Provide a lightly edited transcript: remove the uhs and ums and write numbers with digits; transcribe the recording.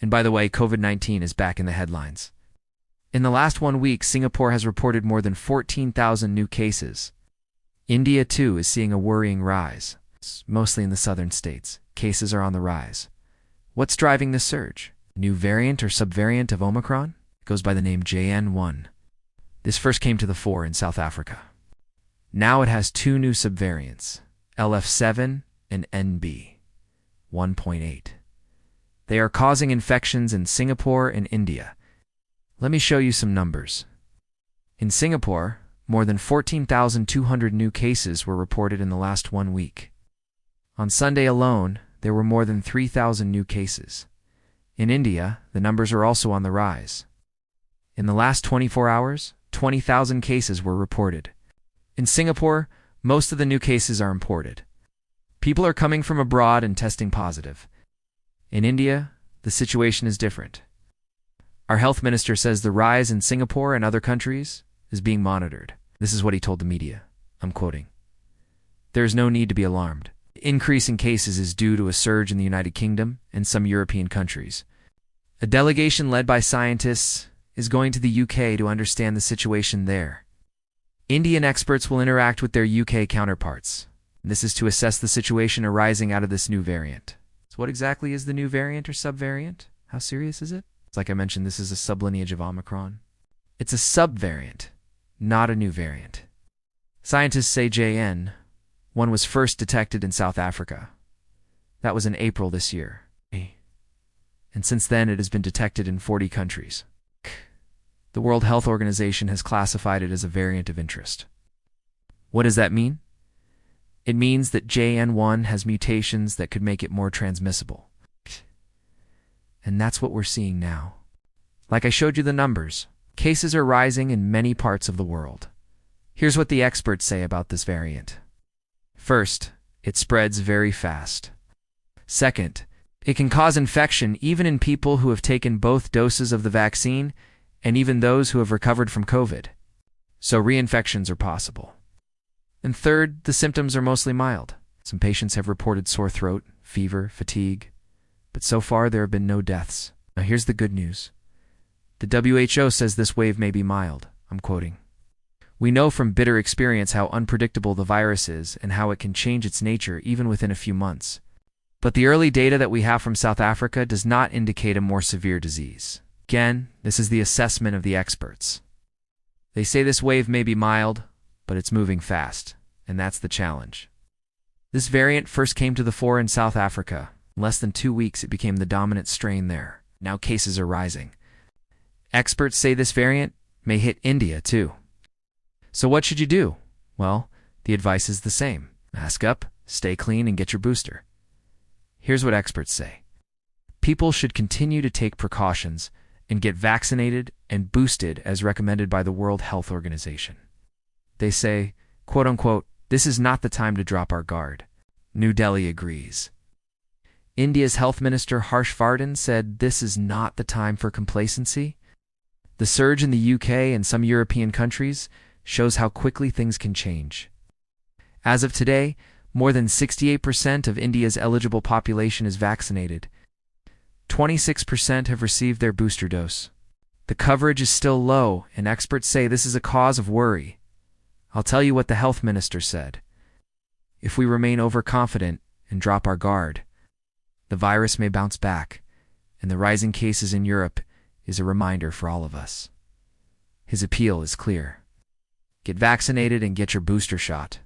And by the way, COVID-19 is back in the headlines. In the last 1 week, Singapore has reported more than 14,000 new cases. India, too, is seeing a worrying rise, mostly in the southern states. Cases are on the rise. What's driving this surge? New variant or subvariant of Omicron? It goes by the name JN.1. This first came to the fore in South Africa. Now it has 2 new subvariants, LF.7 and NB.1.8. They are causing infections in Singapore and India. Let me show you some numbers. In Singapore, more than 14,200 new cases were reported in the last 1 week. On Sunday alone, there were more than 3,000 new cases. In India, the numbers are also on the rise. In the last 24 hours, 20,000 cases were reported. In Singapore, most of the new cases are imported. People are coming from abroad and testing positive. In India, the situation is different. Our health minister says the rise in Singapore and other countries is being monitored. This is what he told the media. I'm quoting. There is no need to be alarmed. The increase in cases is due to a surge in the United Kingdom and some European countries. A delegation led by scientists is going to the UK to understand the situation there. Indian experts will interact with their UK counterparts. This is to assess the situation arising out of this new variant. So what exactly is the new variant or subvariant? How serious is it? Like I mentioned, this is a sublineage of Omicron. It's a subvariant, not a new variant. Scientists say JN.1 was first detected in South Africa. That was in April this year. And since then, it has been detected in 40 countries. The World Health Organization has classified it as a variant of interest. What does that mean? It means that JN.1 has mutations that could make it more transmissible. And that's what we're seeing now. Like I showed you the numbers, cases are rising in many parts of the world. Here's what the experts say about this variant. First, it spreads very fast. Second, it can cause infection even in people who have taken both doses of the vaccine and even those who have recovered from COVID. So reinfections are possible. And third, the symptoms are mostly mild. Some patients have reported sore throat, fever, fatigue, but so far there have been no deaths. Now here's the good news. The WHO says this wave may be mild. I'm quoting. We know from bitter experience how unpredictable the virus is and how it can change its nature even within a few months. But the early data that we have from South Africa does not indicate a more severe disease. Again, this is the assessment of the experts. They say this wave may be mild, but it's moving fast, and that's the challenge. This variant first came to the fore in South Africa. In less than 2 weeks, it became the dominant strain there. Now cases are rising. Experts say this variant may hit India too. So what should you do? Well, the advice is the same. Mask up, stay clean, and get your booster. Here's what experts say. People should continue to take precautions and get vaccinated and boosted as recommended by the World Health Organization. They say, quote unquote, this is not the time to drop our guard. New Delhi agrees. India's Health Minister Harsh Vardhan said this is not the time for complacency. The surge in the UK and some European countries shows how quickly things can change. As of today, more than 68% of India's eligible population is vaccinated. 26% have received their booster dose. The coverage is still low, and experts say this is a cause of worry. I'll tell you what the health minister said. If we remain overconfident and drop our guard, the virus may bounce back, and the rising cases in Europe is a reminder for all of us. His appeal is clear. Get vaccinated and get your booster shot.